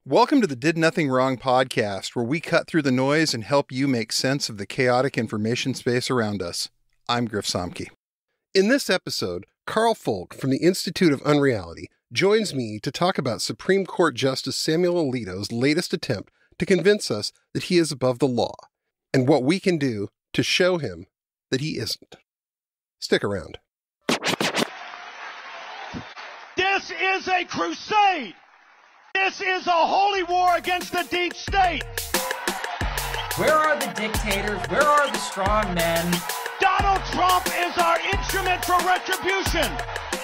Welcome to the Did Nothing Wrong podcast, where we cut through the noise and help you make sense of the chaotic information space around us. I'm Griff Somke. In this episode, Karl Folk from the Institute of Unreality joins me to talk about Supreme Court Justice Samuel Alito's latest attempt to convince us that he is above the law, and what we can do to show him that he isn't. Stick around. This is a crusade! This is a holy war against the deep state! Where are the dictators? Where are the strong men? Donald Trump is our instrument for retribution!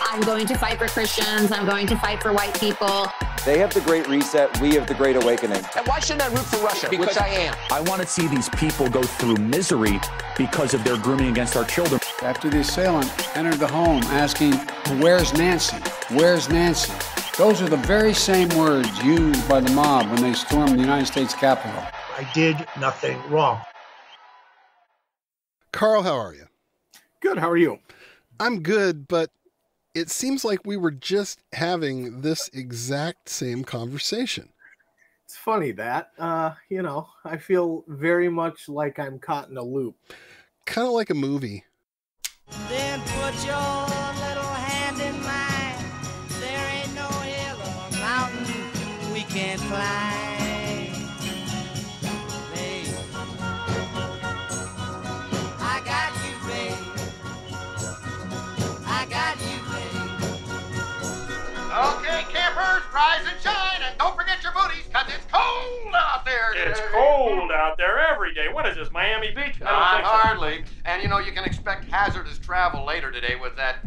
I'm going to fight for Christians. I'm going to fight for white people. They have the Great Reset. We have the Great Awakening. And why shouldn't I root for Russia? Which I am. I want to see these people go through misery because of their grooming against our children. After the assailant entered the home asking, "Where's Nancy? Where's Nancy?" Those are the very same words used by the mob when they stormed the United States Capitol. I did nothing wrong. Karl, how are you? Good, how are you? I'm good, but it seems like we were just having this exact same conversation. It's funny that, I feel very much like I'm caught in a loop. Kind of like a movie. Then put your little hand in mine. There ain't no hill or mountain we can't climb. Babe, I got you, babe. I got you, babe. Okay, campers, rise and shine, and don't forget your booties, because it's cold out there today. It's cold out there every day. What is this, Miami Beach? Not hardly. And, you can expect hazardous travel later today with that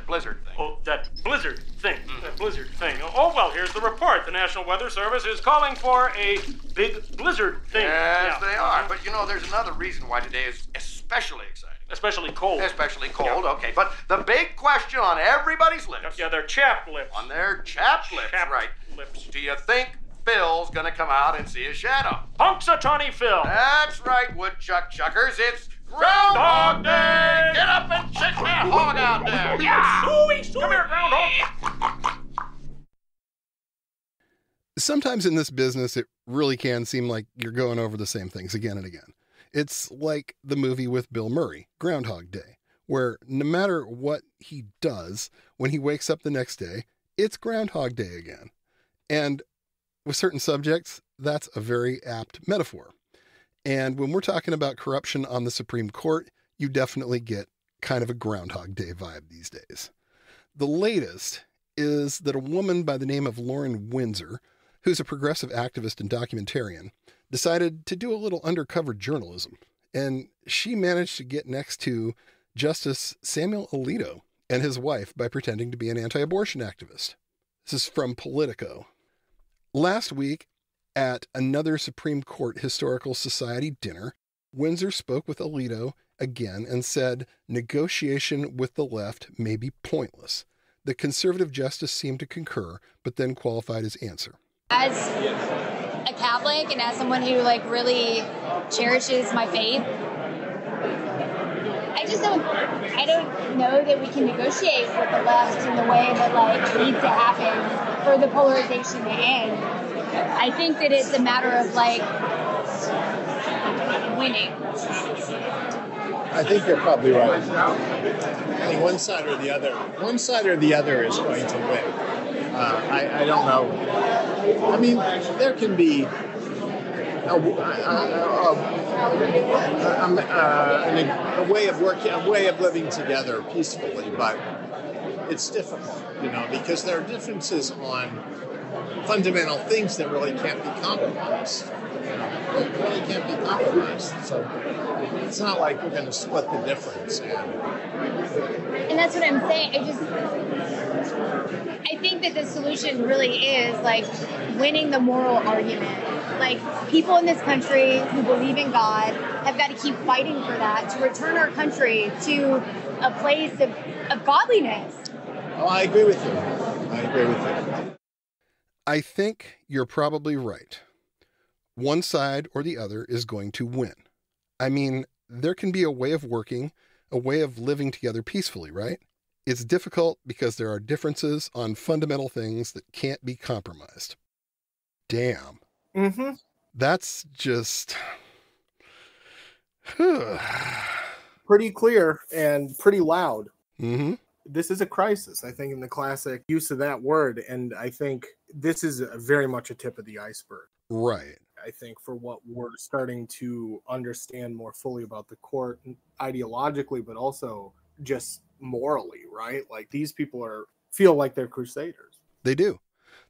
blizzard thing. Oh, that blizzard thing. That blizzard thing. Oh, well, here's the report. The National Weather Service is calling for a big blizzard thing. Yes, they are. But, there's another reason why today is especially exciting. Especially cold. Especially cold, yeah. Okay. But the big question on everybody's lips. Yeah, their chapped lips. On their chapped lips, right. Lips. Do you think Phil's gonna come out and see a shadow? Punxsutawney Phil. That's right, woodchuck chuckers. It's Groundhog Day! Get up and check that hog out there! Yeah! Come here, Groundhog! Sometimes in this business, it really can seem like you're going over the same things again and again. It's like the movie with Bill Murray, Groundhog Day, where no matter what he does, when he wakes up the next day, it's Groundhog Day again. And with certain subjects, that's a very apt metaphor. And when we're talking about corruption on the Supreme Court, you definitely get kind of a Groundhog Day vibe these days. The latest is that a woman by the name of Lauren Windsor, who's a progressive activist and documentarian, decided to do a little undercover journalism. And she managed to get next to Justice Samuel Alito and his wife by pretending to be an anti-abortion activist. This is from Politico. Last week, at another Supreme Court Historical Society dinner, Windsor spoke with Alito again and said negotiation with the left may be pointless. The conservative justice seemed to concur, but then qualified his answer. As a Catholic and as someone who really cherishes my faith, I don't know that we can negotiate with the left in the way that needs to happen for the polarization to end. I think that it's a matter of winning. I think you're probably right. I think one side or the other is going to win. I don't know. I mean, there can be a way of working, a way of living together peacefully, but it's difficult, because there are differences on fundamental things that really can't be compromised. Really can't be compromised. So it's not like we're going to split the difference. And that's what I'm saying. I think that the solution really is winning the moral argument. People in this country who believe in God have got to keep fighting for that to return our country to a place of godliness. Oh, I agree with you. I think you're probably right. One side or the other is going to win. I mean, there can be a way of working, a way of living together peacefully, right? It's difficult because there are differences on fundamental things that can't be compromised. damn. Mm-hmm. That's just pretty clear and pretty loud. Mm-hmm. This is a crisis, I think, in the classic use of that word. And I think this is very much a tip of the iceberg. Right. I think for what we're starting to understand more fully about the court ideologically, but also just morally, right? Like these people feel like they're crusaders. They do.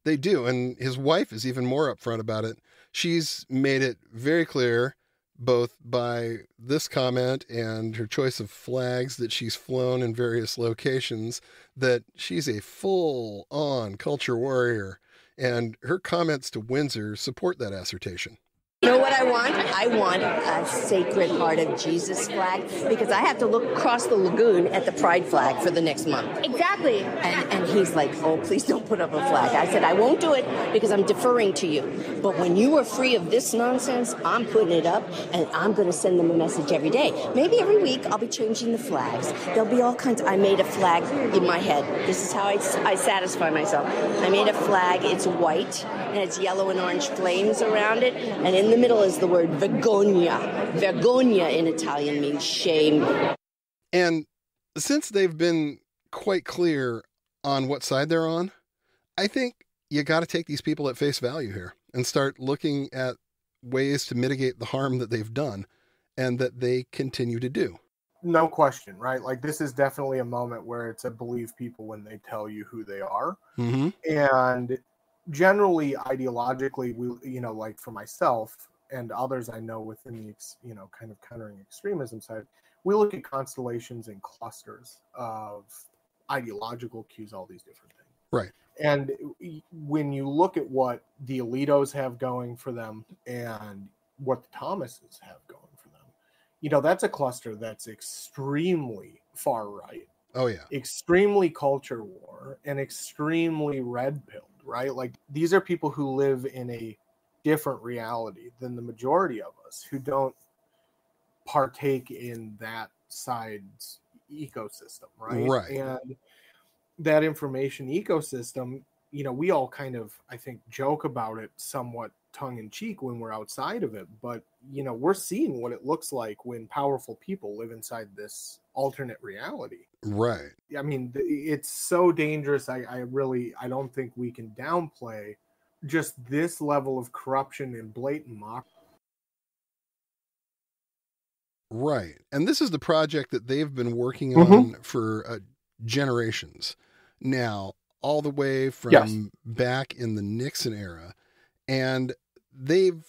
They do. And his wife is even more upfront about it. She's made it very clear, both by this comment and her choice of flags that she's flown in various locations, that she's a full-on culture warrior. And her comments to Windsor support that assertion. You know what I want? I want a Sacred Heart of Jesus flag, because I have to look across the lagoon at the Pride flag for the next month. Exactly. And he's like, oh, please don't put up a flag. I said, I won't do it because I'm deferring to you. But when you are free of this nonsense, I'm putting it up, and I'm going to send them a message every day. Maybe every week I'll be changing the flags. There'll be all kinds. I made a flag in my head. This is how I satisfy myself. I made a flag. It's white, and it's yellow and orange flames around it, and in the middle is the word vergogna. Vergogna in Italian means shame. And since they've been quite clear on what side they're on, I think you got to take these people at face value here and start looking at ways to mitigate the harm that they've done and that they continue to do. No question, right? Like this is definitely a moment where it's a believe people when they tell you who they are. Mm-hmm. And generally, ideologically, like for myself and others I know within the, kind of countering extremism side, we look at constellations and clusters of ideological cues, all these different things. Right. And when you look at what the Alitos have going for them and what the Thomases have going for them, that's a cluster that's extremely far right. Oh, yeah. Extremely culture war and extremely red-pilled, right? Like these are people who live in a different reality than the majority of us who don't partake in that side's ecosystem, right? Right. And that information ecosystem, we all kind of, I think, joke about it somewhat tongue-in-cheek when we're outside of it, but we're seeing what it looks like when powerful people live inside this alternate reality. Right. I mean, it's so dangerous. I don't think we can downplay just this level of corruption and blatant mockery. Right. And this is the project that they've been working on for generations now, all the way from back in the Nixon era. And they've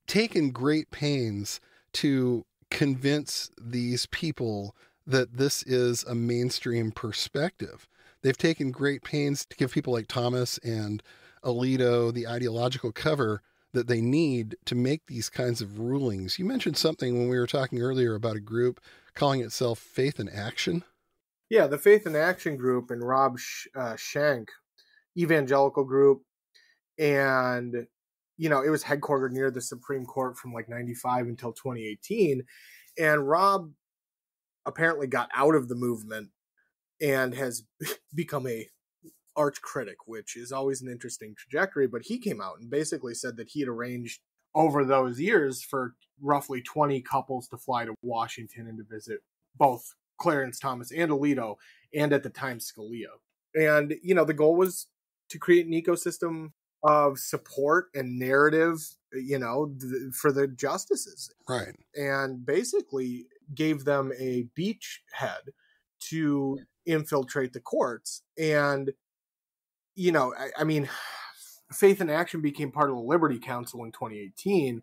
taken great pains to convince these people that this is a mainstream perspective. They've taken great pains to give people like Thomas and Alito the ideological cover that they need to make these kinds of rulings. You mentioned something when we were talking earlier about a group calling itself Faith in Action. Yeah, the Faith in Action group and Rob Schenck, evangelical group. And, it was headquartered near the Supreme Court from like 95 until 2018. And Rob apparently got out of the movement and has become a arch critic, which is always an interesting trajectory. But he came out and basically said that he had arranged over those years for roughly 20 couples to fly to Washington and to visit both Clarence Thomas and Alito, and at the time Scalia. And, the goal was to create an ecosystem of support and narrative, for the justices. Right. And basically gave them a beachhead to infiltrate the courts. And, I mean, Faith in Action became part of the Liberty Council in 2018,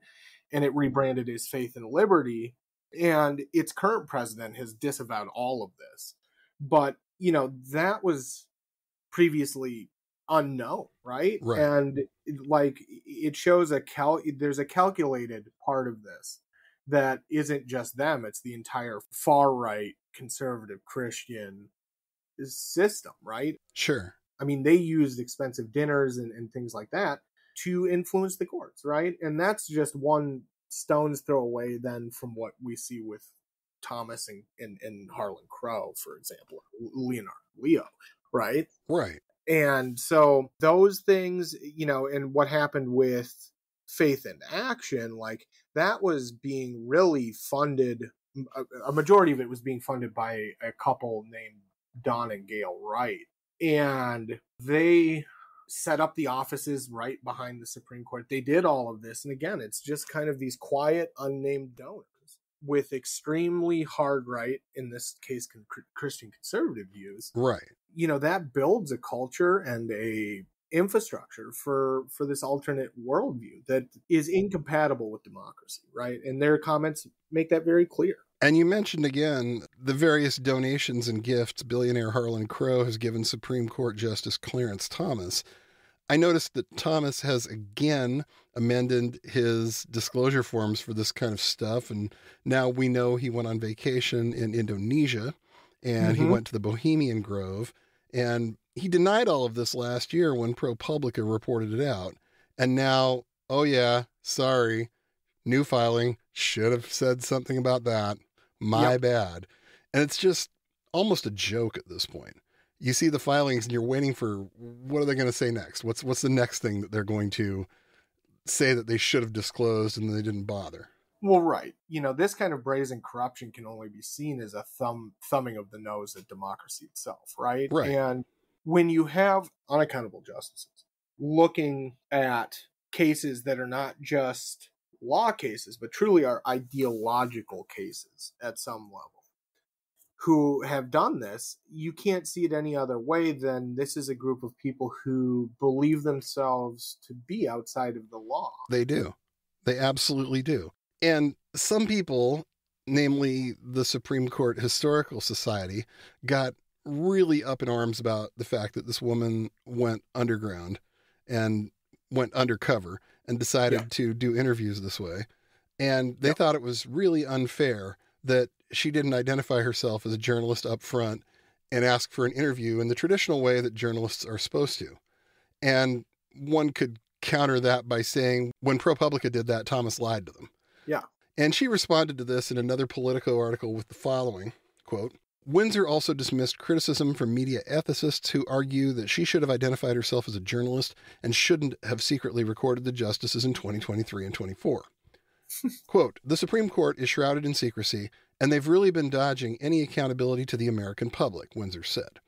and it rebranded as Faith and Liberty. And its current president has disavowed all of this. But, that was previously unknown, right? And like it shows there's a calculated part of this that isn't just them, it's the entire far right conservative Christian system, right? Sure. I mean, they used expensive dinners and things like that to influence the courts, right? And that's just one stone's throw away then from what we see with Thomas and Harlan Crow, for example, Leonardo Leo, right? Right. And so those things, and what happened with Faith and Action, like that was being really funded. A majority of it was being funded by a couple named Don and Gail Wright. And they set up the offices right behind the Supreme Court. They did all of this. And again, it's just kind of these quiet, unnamed donors with extremely hard right, in this case, Christian conservative views. Right. That builds a culture and a infrastructure for this alternate worldview that is incompatible with democracy, right? And their comments make that very clear. And you mentioned again the various donations and gifts billionaire Harlan Crow has given Supreme Court Justice Clarence Thomas. I noticed that Thomas has again amended his disclosure forms for this kind of stuff. And now we know he went on vacation in Indonesia and he went to the Bohemian Grove. And he denied all of this last year when ProPublica reported it out. And now, oh yeah, sorry, new filing, should have said something about that. My bad. And it's just almost a joke at this point. You see the filings and you're waiting for, what are they going to say next? What's the next thing that they're going to say that they should have disclosed and they didn't bother? Well, right. This kind of brazen corruption can only be seen as a thumbing of the nose at democracy itself, right? Right. And when you have unaccountable justices looking at cases that are not just law cases, but truly are ideological cases at some level, who have done this, you can't see it any other way than this is a group of people who believe themselves to be outside of the law. They do. They absolutely do. And some people, namely the Supreme Court Historical Society, got really up in arms about the fact that this woman went underground and went undercover and decided to do interviews this way. And they thought it was really unfair that she didn't identify herself as a journalist up front and ask for an interview in the traditional way that journalists are supposed to. And one could counter that by saying, when ProPublica did that, Thomas lied to them. Yeah. And she responded to this in another Politico article with the following, quote, Windsor also dismissed criticism from media ethicists who argue that she should have identified herself as a journalist and shouldn't have secretly recorded the justices in 2023 and 24. Quote, the Supreme Court is shrouded in secrecy, and they've really been dodging any accountability to the American public, Windsor said.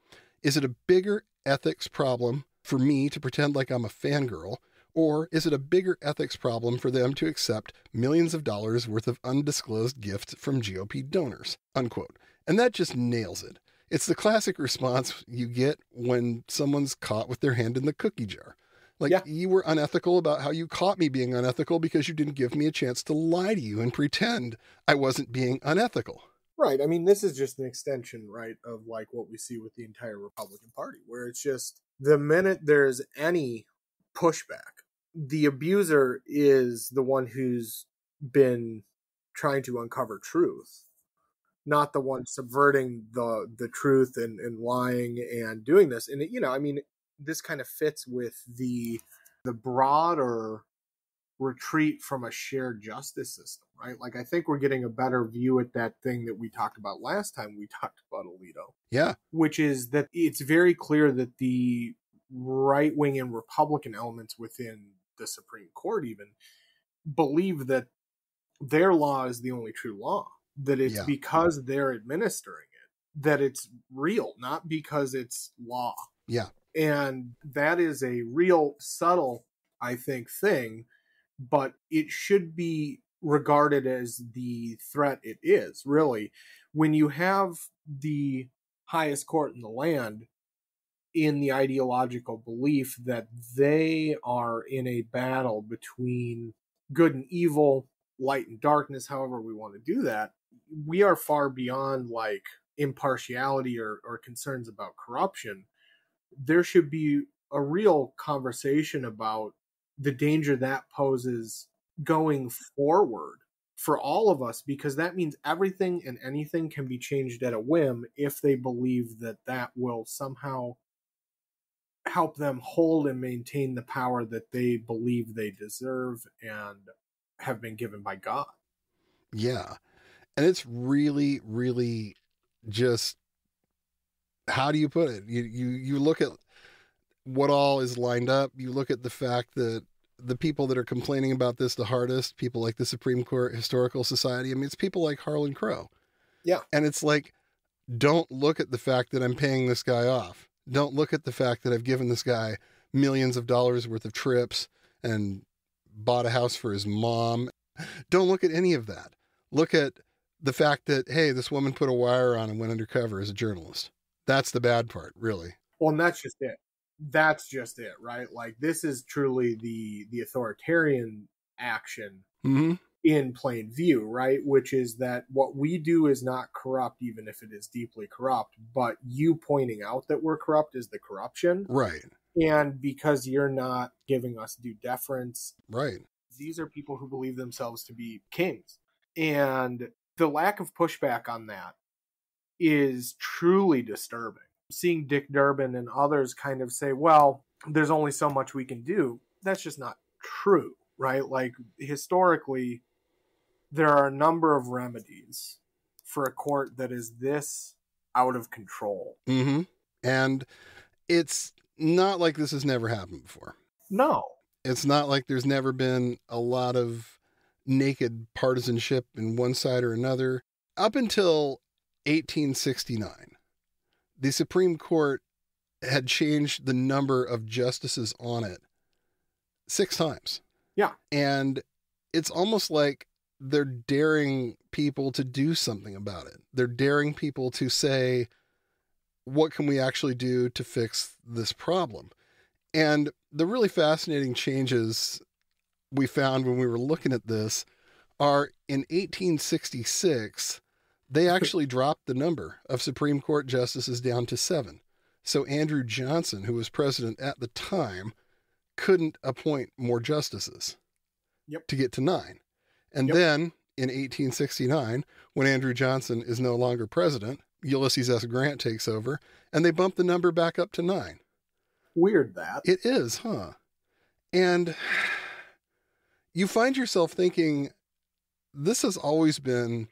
Is it a bigger ethics problem for me to pretend like I'm a fangirl, or is it a bigger ethics problem for them to accept millions of dollars worth of undisclosed gifts from GOP donors, unquote. And that just nails it. It's the classic response you get when someone's caught with their hand in the cookie jar. Like, you were unethical about how you caught me being unethical because you didn't give me a chance to lie to you and pretend I wasn't being unethical. Right. I mean, this is just an extension, right, of like what we see with the entire Republican Party, where it's just the minute there's any pushback, the abuser is the one who's been trying to uncover truth, not the one subverting the truth and lying and doing this. And, this kind of fits with the broader retreat from a shared justice system, right? Like, I think we're getting a better view at that thing that we talked about last time we talked about Alito. Yeah. Which is that it's very clear that the right-wing and Republican elements within the Supreme Court even believe that their law is the only true law, that it's because they're administering it, that it's real, not because it's law. Yeah. And that is a real subtle, I think, thing, but it should be regarded as the threat it is, really. When you have the highest court in the land in the ideological belief that they are in a battle between good and evil, light and darkness, however we want to do that, we are far beyond like impartiality or concerns about corruption. There should be a real conversation about the danger that poses going forward for all of us, because that means everything and anything can be changed at a whim if they believe that that will somehow help them hold and maintain the power that they believe they deserve and have been given by God. Yeah. And it's really, really just, how do you put it? You look at what all is lined up, you look at the fact that the people that are complaining about this the hardest, people like the Supreme Court Historical Society, I mean, it's people like Harlan Crow. Yeah. And it's like, don't look at the fact that I'm paying this guy off. Don't look at the fact that I've given this guy millions of dollars worth of trips and bought a house for his mom. Don't look at any of that. Look at the fact that, hey, this woman put a wire on and went undercover as a journalist. That's the bad part, really. Well, and that's just it. That's just it, right? Like, this is truly the authoritarian action in plain view, right? Which is that what we do is not corrupt, even if it is deeply corrupt, but you pointing out that we're corrupt is the corruption. Right. And because you're not giving us due deference. Right. These are people who believe themselves to be kings. And the lack of pushback on that is truly disturbing. Seeing Dick Durbin and others kind of say, well, there's only so much we can do. That's just not true, right? Like, historically, there are a number of remedies for a court that is this out of control. Mm-hmm. And it's not like this has never happened before. No. It's not like there's never been a lot of naked partisanship in one side or another. Up until 1869, the Supreme Court had changed the number of justices on it 6 times. Yeah. And it's almost like they're daring people to do something about it. They're daring people to say, what can we actually do to fix this problem? And the really fascinating changes we found when we were looking at this are in 1866, they actually dropped the number of Supreme Court justices down to 7. So Andrew Johnson, who was president at the time, couldn't appoint more justices to get to 9. And then in 1869, when Andrew Johnson is no longer president, Ulysses S. Grant takes over, and they bump the number back up to 9. Weird that. It is, huh? And you find yourself thinking, this has always been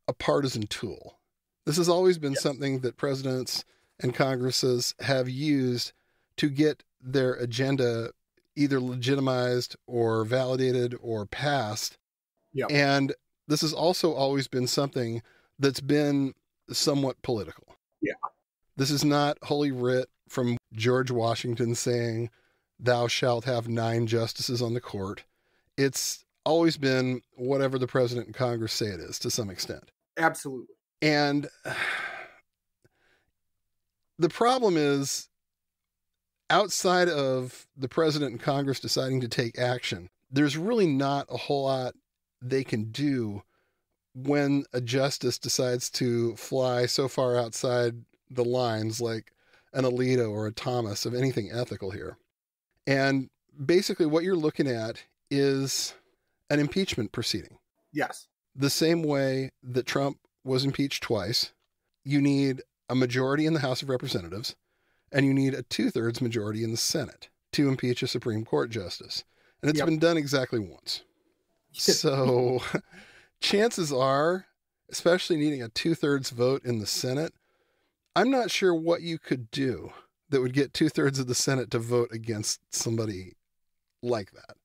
a partisan tool. This has always been something that presidents and Congresses have used to get their agenda either legitimized or validated or passed. Yep. And this has also always been something that's been somewhat political. Yeah. This is not Holy Writ from George Washington saying, thou shalt have 9 justices on the court. It's always been whatever the president and Congress say it is to some extent. Absolutely. And the problem is, outside of the president and Congress deciding to take action, there's really not a whole lot they can do when a justice decides to fly so far outside the lines, like an Alito or a Thomas, of anything ethical here. And basically what you're looking at is an impeachment proceeding. Yes. The same way that Trump was impeached twice, you need a majority in the House of Representatives, and you need a 2/3 majority in the Senate to impeach a Supreme Court justice. And it's been done exactly once. So chances are, especially needing a 2/3 vote in the Senate, I'm not sure what you could do that would get 2/3 of the Senate to vote against somebody like that.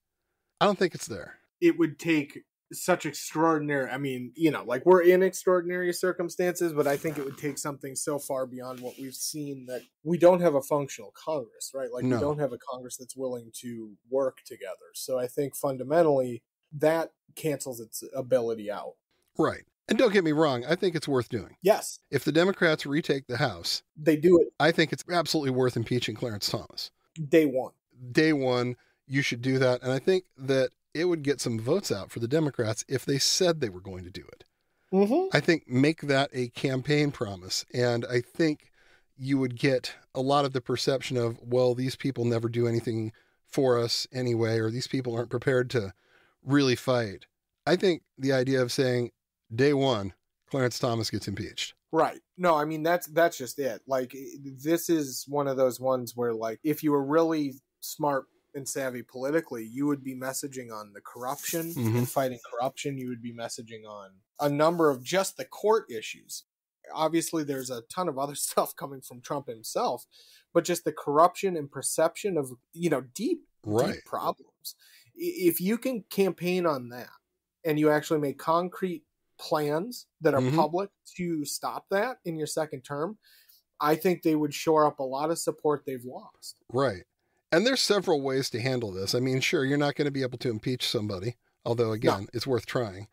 I don't think it's there. It would take such extraordinary, I mean, you know, like, we're in extraordinary circumstances, but I think it would take something so far beyond what we've seen that we don't have a functional Congress, right? Like, we don't have a Congress that's willing to work together. So I think fundamentally that cancels its ability out. Right. And don't get me wrong, I think it's worth doing. Yes. If the Democrats retake the House, they do it. I think it's absolutely worth impeaching Clarence Thomas. Day one. Day one, you should do that. And I think that it would get some votes out for the Democrats if they said they were going to do it. Mm-hmm. I think make that a campaign promise. And I think you would get a lot of the perception of, well, these people never do anything for us anyway, or these people aren't prepared to really fight. I think the idea of saying, day one, Clarence Thomas gets impeached. Right. No, I mean, that's just it. Like, this is one of those ones where, like, if you were really smart and savvy politically, you would be messaging on the corruption and fighting corruption. You would be messaging on a number of just the court issues. obviously there's a ton of other stuff coming from Trump himself, but just the corruption and perception of, deep problems. If you can campaign on that and you actually make concrete plans that are public to stop that in your second term, I think they would shore up a lot of support they've lost. Right. And there's several ways to handle this. I mean, sure, you're not going to be able to impeach somebody, although, again, it's worth trying.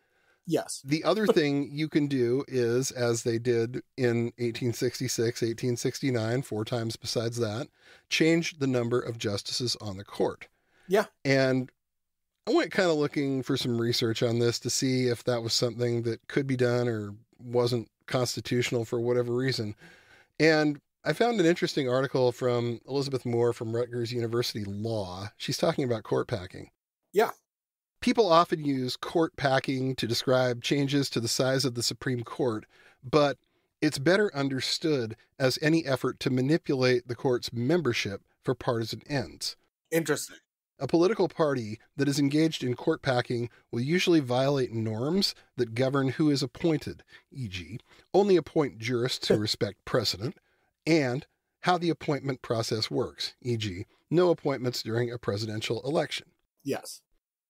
Yes. The other thing you can do is, as they did in 1866, 1869, 4 times besides that, change the number of justices on the court. Yeah. And I went kind of looking for some research on this to see if that was something that could be done or wasn't constitutional for whatever reason. And I found an interesting article from Elizabeth Moore from Rutgers University Law. She's talking about court packing. Yeah. People often use court packing to describe changes to the size of the Supreme Court, but it's better understood as any effort to manipulate the court's membership for partisan ends. Interesting. A political party that is engaged in court packing will usually violate norms that govern who is appointed, e.g., only appoint jurists who respect precedent, and how the appointment process works, e.g., no appointments during a presidential election. Yes.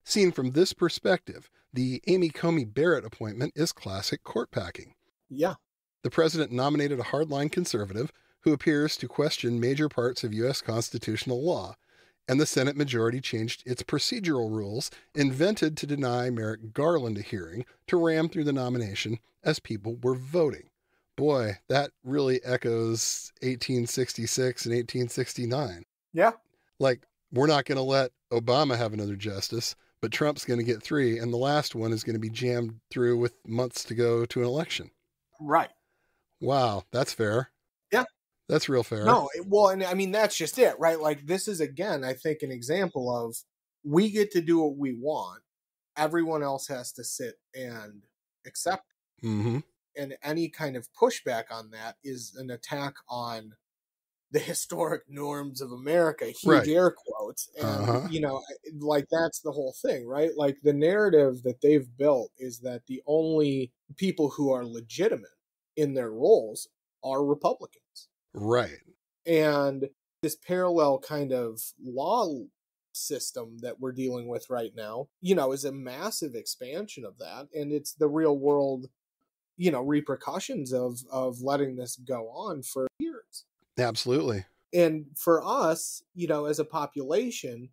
Seen from this perspective, the Amy Coney Barrett appointment is classic court packing. Yeah. The president nominated a hardline conservative who appears to question major parts of U.S. constitutional law, and the Senate majority changed its procedural rules, invented to deny Merrick Garland a hearing, to ram through the nomination as people were voting. Boy, that really echoes 1866 and 1869. Yeah. Like, we're not going to let Obama have another justice, but Trump's going to get 3, and the last one is going to be jammed through with months to go to an election. Right. Wow, that's fair. Yeah. That's real fair. No, well, and I mean, that's just it, right? Like, this is, again, I think, an example of we get to do what we want. Everyone else has to sit and accept it. Mm-hmm. And any kind of pushback on that is an attack on the historic norms of America, huge air quotes. And, like, that's the whole thing, right? Like, the narrative that they've built is that the only people who are legitimate in their roles are Republicans. Right. And this parallel kind of law system that we're dealing with right now, is a massive expansion of that. And it's the real world, repercussions of letting this go on for years. Absolutely. And for us, as a population,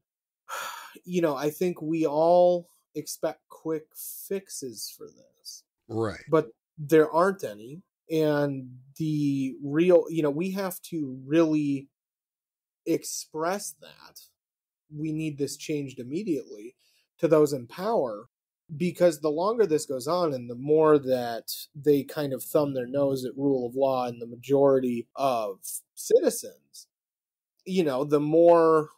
I think we all expect quick fixes for this. Right. But there aren't any. And the real, we have to really express that we need this changed immediately to those in power, because the longer this goes on and the more that they kind of thumb their nose at rule of law and the majority of citizens, the more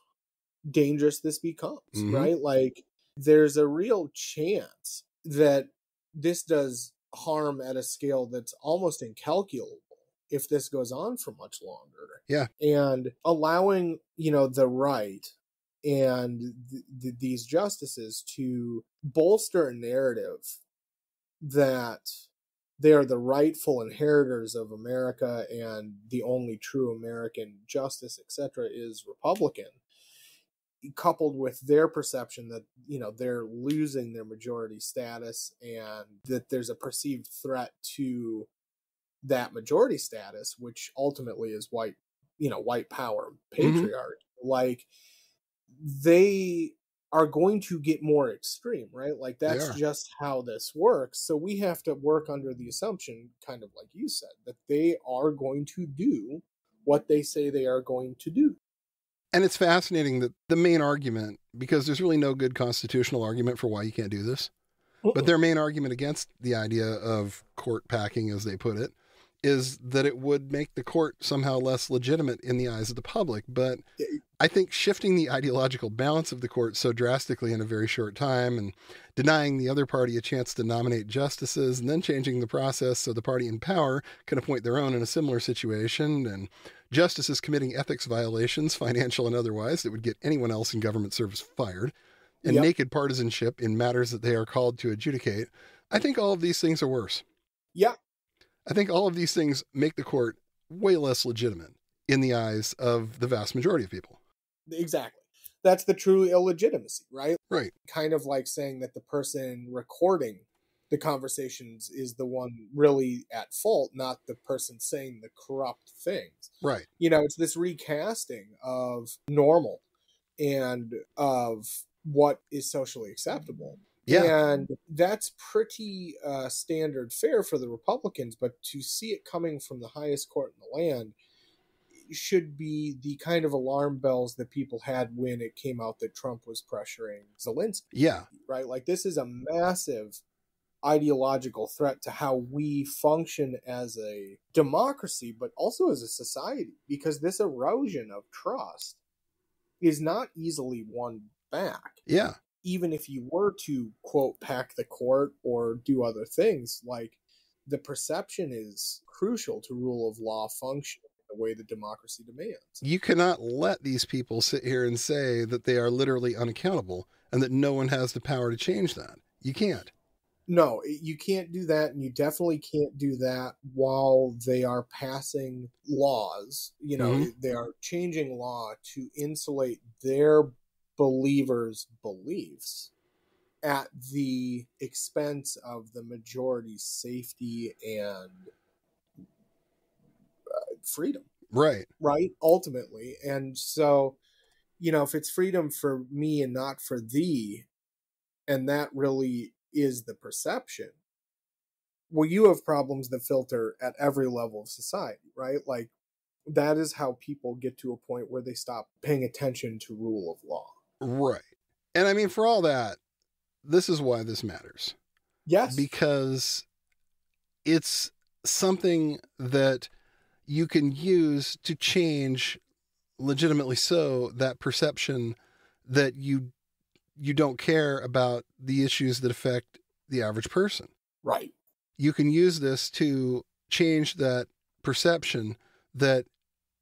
dangerous this becomes, right? Like, there's a real chance that this does harm at a scale that's almost incalculable if this goes on for much longer. Yeah. And allowing, the right and these justices to bolster a narrative that they are the rightful inheritors of America and the only true American justice, etc., is Republican, coupled with their perception that, they're losing their majority status and that there's a perceived threat to that majority status, which ultimately is white power, patriarchy. Like, they are going to get more extreme, right? Like, that's just how this works. So we have to work under the assumption, kind of like you said, that they are going to do what they say they are going to do. And it's fascinating that the main argument, because there's really no good constitutional argument for why you can't do this, but their main argument against the idea of court packing, as they put it, is that it would make the court somehow less legitimate in the eyes of the public. But I think shifting the ideological balance of the court so drastically in a very short time and denying the other party a chance to nominate justices and then changing the process so the party in power can appoint their own in a similar situation, and justices committing ethics violations, financial and otherwise, that would get anyone else in government service fired, and naked partisanship in matters that they are called to adjudicate. I think all of these things are worse. Yeah. I think all of these things make the court way less legitimate in the eyes of the vast majority of people. Exactly. That's the true illegitimacy, right? Right. Kind of like saying that the person recording the conversations is the one really at fault, not the person saying the corrupt things. Right. You know, it's this recasting of normal and of what is socially acceptable. Yeah. And that's pretty standard fare for the Republicans, but to see it coming from the highest court in the land should be the kind of alarm bells that people had when it came out that Trump was pressuring Zelensky. Yeah. Right? Like, this is a massive ideological threat to how we function as a democracy, but also as a society, because this erosion of trust is not easily won back. Yeah. Even if you were to, quote, pack the court or do other things, like, the perception is crucial to rule of law function the way that democracy demands. You cannot let these people sit here and say that they are literally unaccountable and that no one has the power to change that. You can't. No, you can't do that, and you definitely can't do that while they are passing laws. You know, they are changing law to insulate their believers' beliefs at the expense of the majority's safety and freedom. Right. Right, ultimately. And so, you know, if it's freedom for me and not for thee, and that really is the perception, well, you have problems that filter at every level of society, right? Like, that is how people get to a point where they stop paying attention to rule of law. Right. And I mean, for all that, this is why this matters. Yes. Because it's something that you can use to change, legitimately so, that perception that you don't care about the issues that affect the average person. Right. You can use this to change that perception that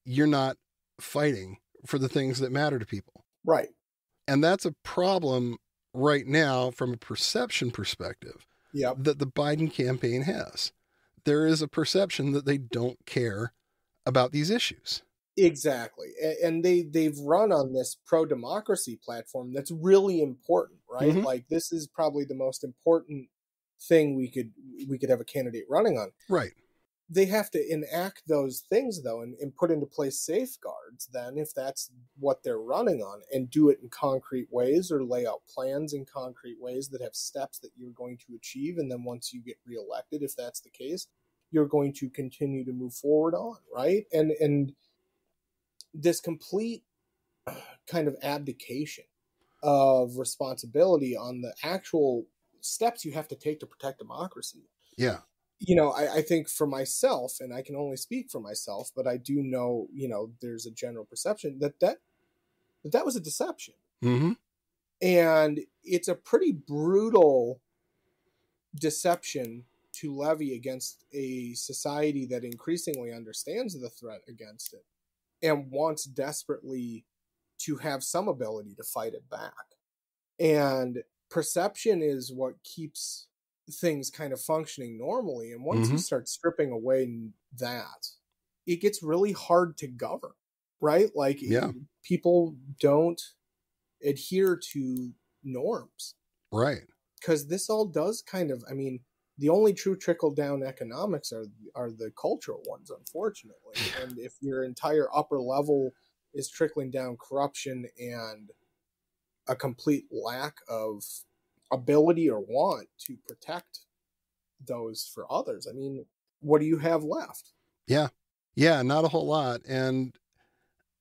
you're not fighting for the things that matter to people. Right. And that's a problem right now from a perception perspective that the Biden campaign has. There is a perception that they don't care about these issues. Exactly. And they've run on this pro-democracy platform that's really important, right? Like, this is probably the most important thing we could have a candidate running on. Right. They have to enact those things, though, and put into place safeguards then, if that's what they're running on, and do it in concrete ways, or lay out plans in concrete ways that have steps that you're going to achieve. And then once you get reelected, if that's the case, you're going to continue to move forward on, right? And this complete kind of abdication of responsibility on the actual steps you have to take to protect democracy. Yeah. You know, I think for myself, and I can only speak for myself, but I do know, you know, there's a general perception that was a deception. And it's a pretty brutal deception to levy against a society that increasingly understands the threat against it and wants desperately to have some ability to fight it back. And perception is what keeps things kind of functioning normally. And once you start stripping away that, it gets really hard to govern, right? Like, people don't adhere to norms. Right. Because this all does kind of, I mean, the only true trickle-down economics are the cultural ones, unfortunately. And if your entire upper level is trickling down corruption and a complete lack of ability or want to protect those for others, I mean, what do you have left? Yeah. Yeah, not a whole lot. And,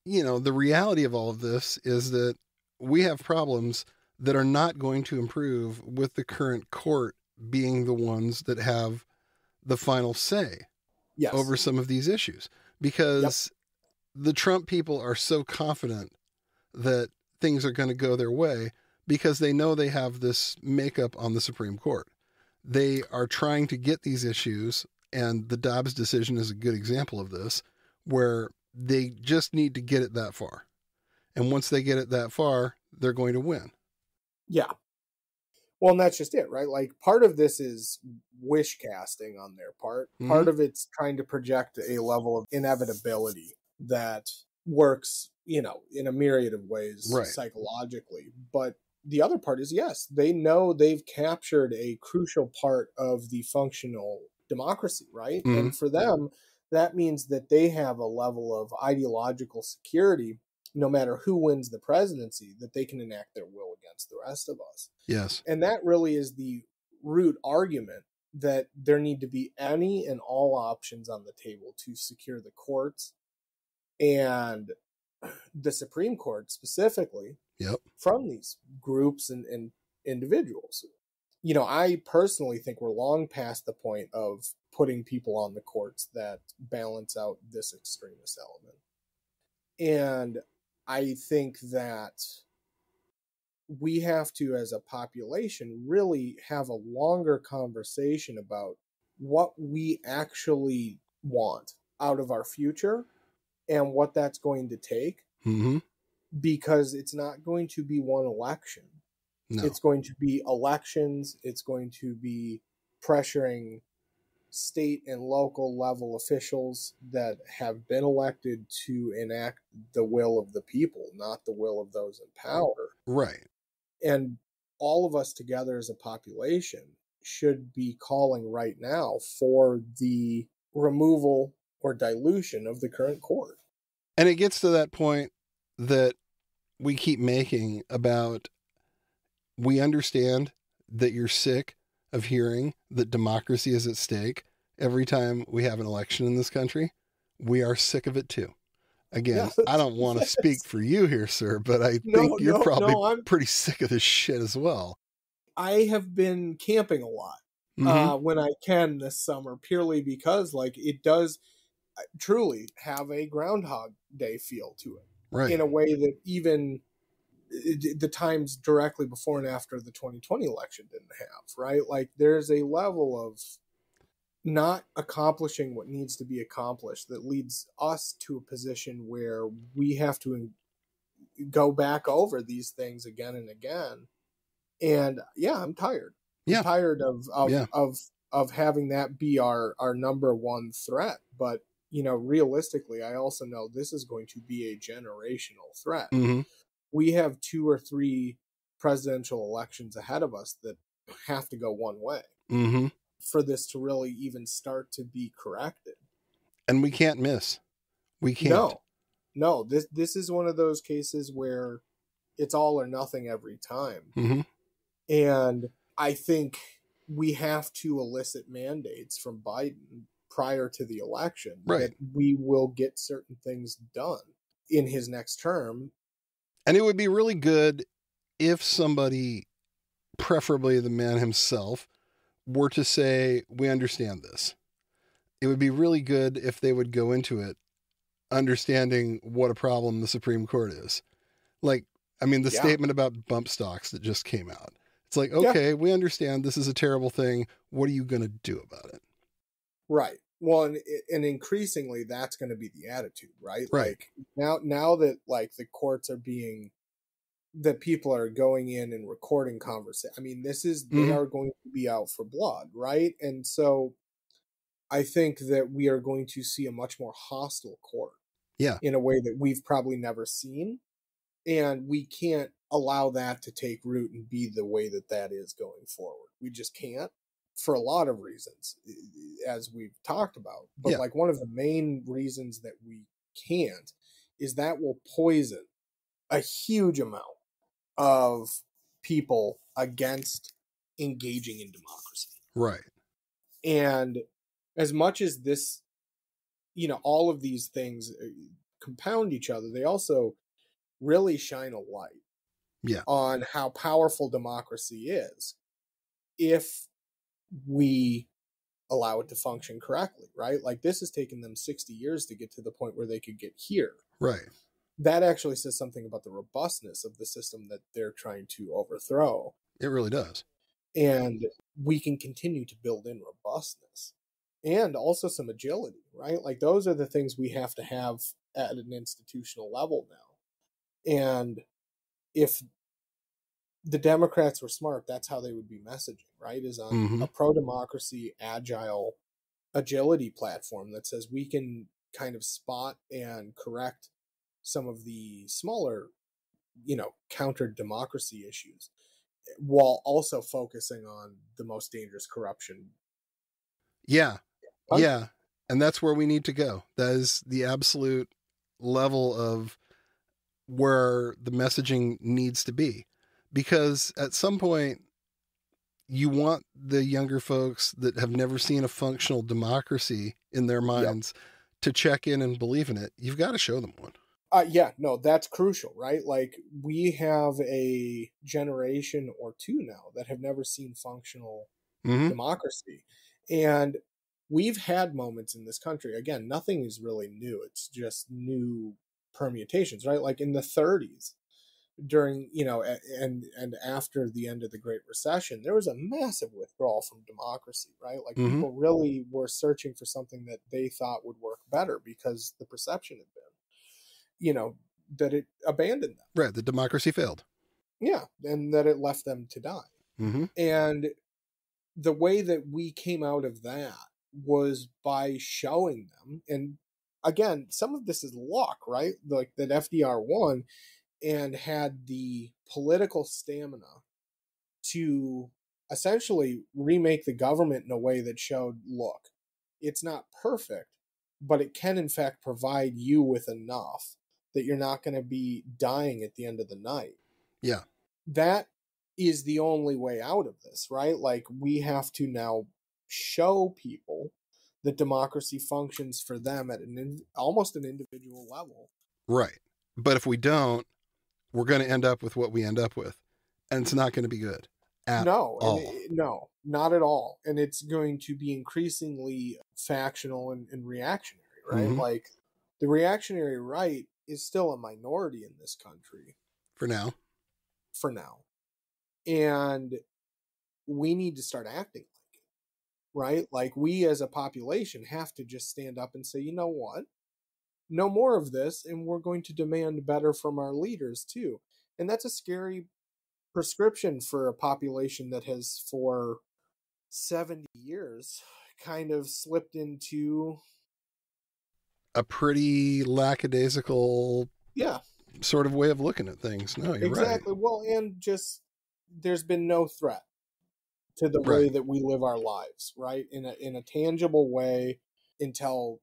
you know, the reality of all of this is that we have problems that are not going to improve with the current court being the ones that have the final say over some of these issues, because the Trump people are so confident that things are going to go their way because they know they have this makeup on the Supreme Court. They are trying to get these issues, and the Dobbs decision is a good example of this, where they just need to get it that far. And once they get it that far, they're going to win. Yeah. Well, and that's just it, right? Like, part of this is wish casting on their part. Part of it's trying to project a level of inevitability that works, in a myriad of ways psychologically. But the other part is, yes, they know they've captured a crucial part of the functional democracy, right? And for them, that means that they have a level of ideological security, no matter who wins the presidency, that they can enact their will against the rest of us. Yes. And that really is the root argument, that there need to be any and all options on the table to secure the courts and the Supreme Court specifically from these groups and individuals. I personally think we're long past the point of putting people on the courts that balance out this extremist element. And I think that we have to, as a population, really have a longer conversation about what we actually want out of our future and what that's going to take. Because it's not going to be one election. No. It's going to be elections. It's going to be pressuring state and local level officials that have been elected to enact the will of the people, not the will of those in power. Right. And all of us together as a population should be calling right now for the removal or dilution of the current court. And it gets to that point that we keep making about, we understand that you're sick of hearing that democracy is at stake every time we have an election in this country. We are sick of it too. Again, I don't want to speak for you here, sir, but I think you're probably pretty sick of this shit as well. I have been camping a lot when I can this summer, purely because it does truly have a Groundhog Day feel to it. Right. In a way that even the times directly before and after the 2020 election didn't have, right? There's a level of not accomplishing what needs to be accomplished that leads us to a position where we have to go back over these things again and again. And I'm tired. I'm tired of having that be our number one threat. But realistically, I also know this is going to be a generational threat. We have 2 or 3 presidential elections ahead of us that have to go one way for this to really even start to be corrected. And we can't miss. We can't. No, this is one of those cases where it's all or nothing every time. And I think we have to elicit mandates from Biden prior to the election that we will get certain things done in his next term. And it would be really good if somebody, preferably the man himself, were to say, we understand this. It would be really good if they would go into it understanding what a problem the Supreme Court is. The statement about bump stocks that just came out. It's okay, we understand this is a terrible thing. What are you going to do about it? Right. Well, and increasingly that's going to be the attitude, right? Right. Now that the courts are that people are going in and recording conversation. I mean, they are going to be out for blood, right? And so I think that we are going to see a much more hostile court. Yeah. In a way that we've probably never seen. And we can't allow that to take root and be the way that is going forward. We just can't, for a lot of reasons, as we've talked about. But one of the main reasons that we can't is that will poison a huge amount of people against engaging in democracy. Right. And as much as this, all of these things compound each other, they also really shine a light on how powerful democracy is if we allow it to function correctly, right? This has taken them 60 years to get to the point where they could get here. Right. That actually says something about the robustness of the system that they're trying to overthrow. It really does. And we can continue to build in robustness and also some agility, right? Those are the things we have to have at an institutional level now. And if the Democrats were smart, that's how they would be messaging, right? Is on a pro-democracy, agile agility platform that says we can kind of spot and correct some of the smaller, counter democracy issues while also focusing on the most dangerous corruption. Yeah. Yeah. And that's where we need to go. That is the absolute level of where the messaging needs to be. Because at some point, you want the younger folks that have never seen a functional democracy in their minds to check in and believe in it. You've got to show them one. That's crucial, right? Like, we have a generation or two now that have never seen functional democracy. And we've had moments in this country. Again, nothing is really new. It's just new permutations, right? Like in the 30s, during, and after the end of the Great Recession, there was a massive withdrawal from democracy, right? Like people really were searching for something that they thought would work better because the perception had been, that it abandoned them. Right. The democracy failed. Yeah. And that it left them to die. And the way that we came out of that was by showing them. And again, some of this is luck, right? Like that FDR won and had the political stamina to essentially remake the government in a way that showed, look, it's not perfect, but it can in fact provide you with enough that you're not going to be dying at the end of the night. Yeah. That is the only way out of this, right? Like, we have to now show people that democracy functions for them at almost an individual level. Right. But if we don't, we're going to end up with what we end up with. And it's not going to be good at all. No, not at all. And it's going to be increasingly factional and reactionary, right? Like, the reactionary right is still a minority in this country. For now. And we need to start acting like it, right? Like, we as a population have to just stand up and say, you know what? No more of this, and we're going to demand better from our leaders too. And that's a scary prescription for a population that has for 70 years kind of slipped into a pretty lackadaisical sort of way of looking at things. No, you're exactly. right. Well, and just there's been no threat to the way that we live our lives, right? In a tangible way until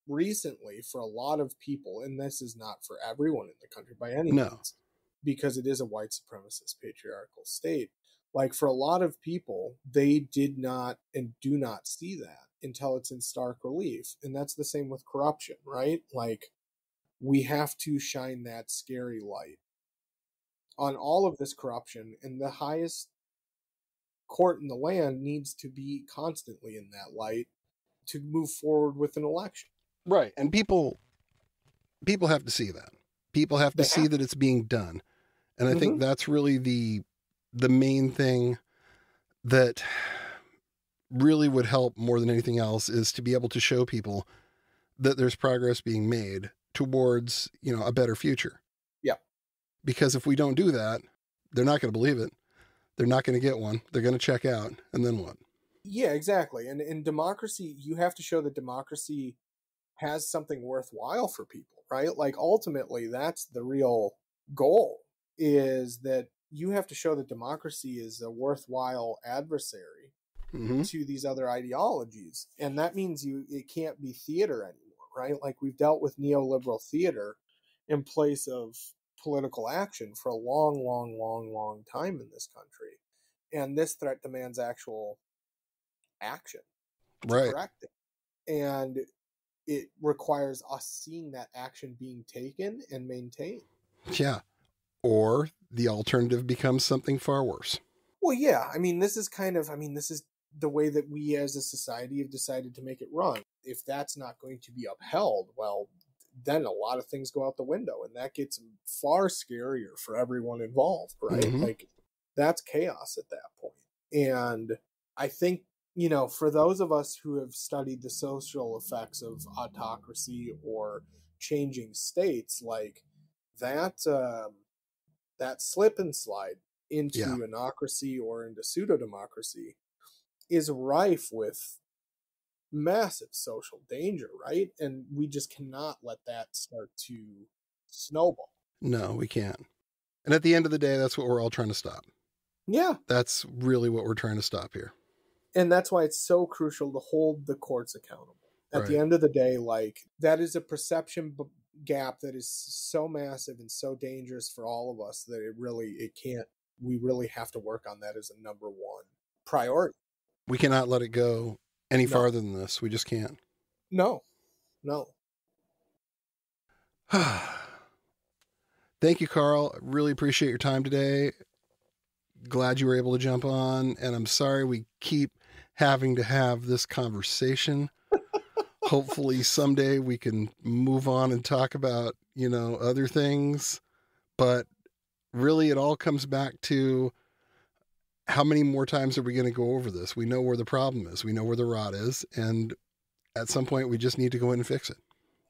recently for a lot of people, and this is not for everyone in the country by any means, because it is a white supremacist patriarchal state. Like, for a lot of people, they did not and do not see that until it's in stark relief. And that's the same with corruption, right? Like, we have to shine that scary light on all of this corruption, and the highest court in the land needs to be constantly in that light to move forward with an election. Right. And people have to see that. People have to see that it's being done. And I think that's really the main thing that really would help more than anything else, is to be able to show people that there's progress being made towards, a better future. Yeah. Because if we don't do that, they're not going to believe it. They're not going to get one. They're going to check out. And then what? Yeah, exactly. And in democracy, you have to show that democracy has something worthwhile for people, right? Like, ultimately, that's the real goal, is that you have to show that democracy is a worthwhile adversary to these other ideologies. And that means it can't be theater anymore, right? Like, we've dealt with neoliberal theater in place of political action for a long time in this country. And this threat demands actual action to correct it. And it requires us seeing that action being taken and maintained. Yeah. Or the alternative becomes something far worse. Well, yeah. This is the way that we as a society have decided to make it run. If that's not going to be upheld, well, then a lot of things go out the window, and that gets far scarier for everyone involved, right? Like, that's chaos at that point. And I think, for those of us who have studied the social effects of autocracy or changing states, like that slip and slide into anocracy or into pseudo-democracy is rife with massive social danger, right? And we just cannot let that start to snowball. No, we can't. And at the end of the day, that's what we're all trying to stop. Yeah. That's really what we're trying to stop here. And that's why it's so crucial to hold the courts accountable. At the end of the day, like, that is a perception gap that is so massive and so dangerous for all of us that we really have to work on that as a number one priority. We cannot let it go any farther than this. We just can't. No. Thank you, Karl. Really appreciate your time today. Glad you were able to jump on. And I'm sorry we keep having to have this conversation. Hopefully someday we can move on and talk about, other things. But really, it all comes back to how many more times are we going to go over this? We know where the problem is. We know where the rot is. And at some point, we just need to go in and fix it.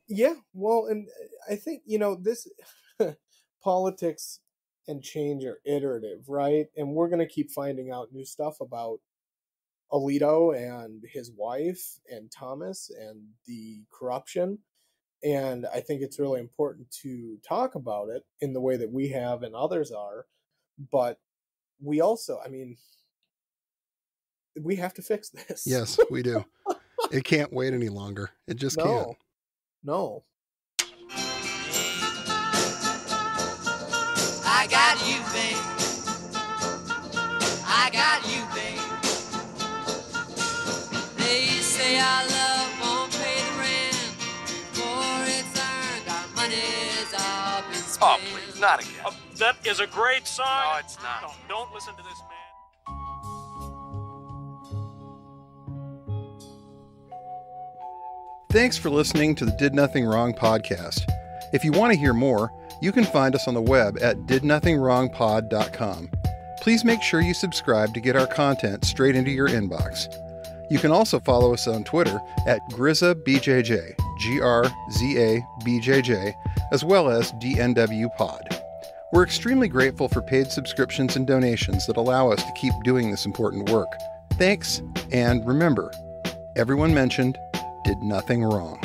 Yeah. Well, and I think, this politics and change are iterative, right? And we're going to keep finding out new stuff about Alito and his wife and Thomas and the corruption. And I think it's really important to talk about it in the way that we have and others are. But we also, we have to fix this. Yes, we do. It can't wait any longer. It just can't. No. I got you, babe. I got you, babe. They say our love won't pay the rent, for it's earned, our money's up in spent. Oh, please, not again. That is a great song. No, it's not. No, don't listen to this man. Thanks for listening to the Did Nothing Wrong podcast. If you want to hear more, you can find us on the web at didnothingwrongpod.com. Please make sure you subscribe to get our content straight into your inbox. You can also follow us on Twitter at GrizaBJJ, GRZABJJ, as well as DNWPod. We're extremely grateful for paid subscriptions and donations that allow us to keep doing this important work. Thanks, and remember, everyone mentioned did nothing wrong.